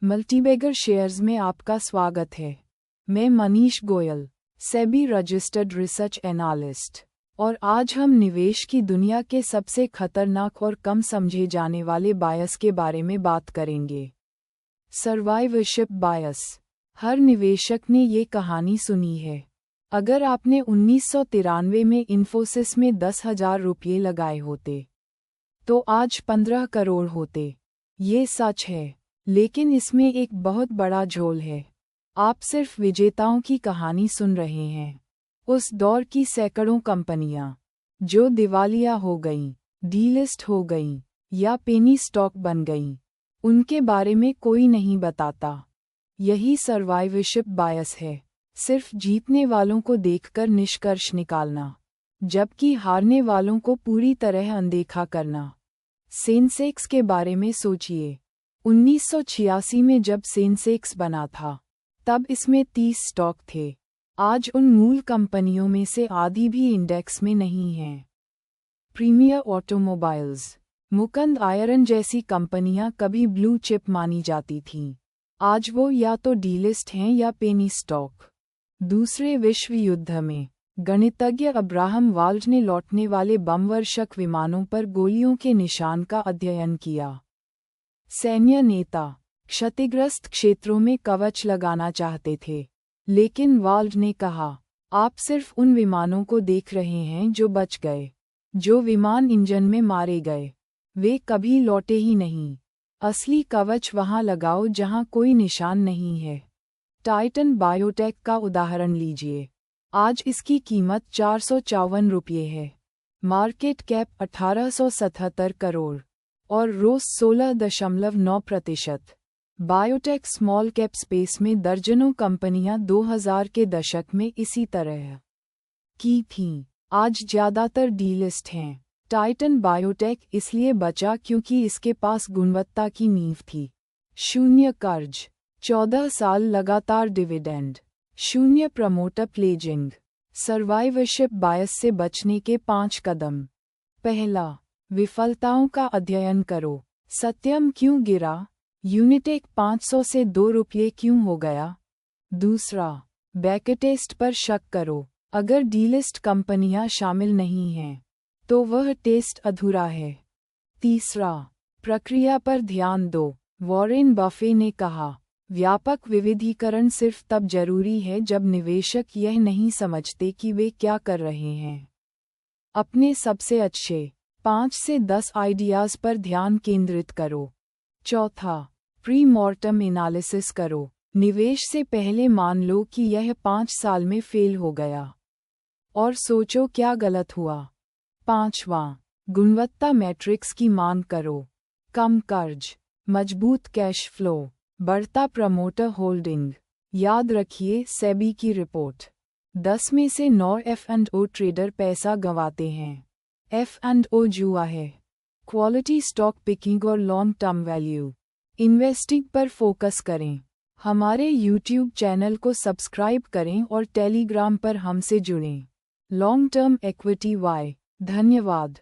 Multibagger shares में आपका स्वागत है। मैं Manish Goyal, SEBI registered research analyst, और आज हम निवेश की दुनिया के सबसे खतरनाक और कम समझे जाने वाले बायस के बारे में बात करेंगे। Survivorship bias. हर निवेशक ने ये कहानी सुनी है। अगर आपने 1993 में इन्फोसिस में 10,000 रुपये लगाए होते तो आज 15 करोड़ होते। ये सच है, लेकिन इसमें एक बहुत बड़ा झोल है। आप सिर्फ विजेताओं की कहानी सुन रहे हैं। उस दौर की सैकड़ों कंपनियां जो दिवालिया हो गईं, डीलिस्ट हो गईं या पेनी स्टॉक बन गईं, उनके बारे में कोई नहीं बताता। यही सर्वाइवरशिप बायस है, सिर्फ जीतने वालों को देखकर निष्कर्ष निकालना, जबकि हारने वालों को पूरी तरह अनदेखा करना। सेंसेक्स के बारे में सोचिए। 1986 में जब सेंसेक्स बना था, तब इसमें 30 स्टॉक थे। आज उन मूल कंपनियों में से आधी भी इंडेक्स में नहीं हैं। प्रीमियर ऑटोमोबाइल्स, मुकुंद आयरन जैसी कंपनियां कभी ब्लू चिप मानी जाती थीं। आज वो या तो डीलिस्ट हैं या पेनी स्टॉक। दूसरे विश्व युद्ध में गणितज्ञ अब्राहम वाल्ड ने लौटने वाले बमवर्षक विमानों पर गोलियों के निशान का अध्ययन किया। सैन्य नेता क्षतिग्रस्त क्षेत्रों में कवच लगाना चाहते थे, लेकिन वाल्ड ने कहा, आप सिर्फ उन विमानों को देख रहे हैं जो बच गए। जो विमान इंजन में मारे गए, वे कभी लौटे ही नहीं। असली कवच वहां लगाओ जहां कोई निशान नहीं है। टाइटन बायोटेक का उदाहरण लीजिए। आज इसकी कीमत 454 रुपये है। मार्केट कैप 1877 करोड़ और रोस 16.9%। बायोटेक स्मॉल कैप स्पेस में दर्जनों कंपनियां 2000 के दशक में इसी तरह की थीं। आज ज्यादातर डीलिस्ट हैं। टाइटन बायोटेक इसलिए बचा क्योंकि इसके पास गुणवत्ता की नींव थी। शून्य कर्ज, 14 साल लगातार डिविडेंड, शून्य प्रमोटर प्लेजिंग। सर्वाइवरशिप बायस से बचने के 5 कदम। पहला, विफलताओं का अध्ययन करो। सत्यम क्यों गिरा? यूनिटेक 500 से 2 रुपये क्यों हो गया? दूसरा, बैकटेस्ट पर शक करो। अगर डीलिस्ट कंपनियां शामिल नहीं हैं, तो वह टेस्ट अधूरा है। तीसरा, प्रक्रिया पर ध्यान दो। वॉरेन बफे ने कहा, व्यापक विविधीकरण सिर्फ तब जरूरी है जब निवेशक यह नहीं समझते कि वे क्या कर रहे हैं। अपने सबसे अच्छे 5 से 10 आइडियाज़ पर ध्यान केंद्रित करो। चौथा, प्री मॉर्टम एनालिसिस करो। निवेश से पहले मान लो कि यह 5 साल में फेल हो गया, और सोचो क्या गलत हुआ। पांचवां, गुणवत्ता मैट्रिक्स की मांग करो। कम कर्ज, मजबूत कैश फ्लो, बढ़ता प्रमोटर होल्डिंग। याद रखिए सेबी की रिपोर्ट, 10 में से 9 F&O ट्रेडर पैसा गंवाते हैं। F&O जुआ है। क्वालिटी स्टॉक पिकिंग और लॉन्ग टर्म वैल्यू इन्वेस्टिंग पर फोकस करें। हमारे YouTube चैनल को सब्सक्राइब करें और टेलीग्राम पर हमसे जुड़ें। लॉन्ग टर्म इक्विटी वाई। धन्यवाद।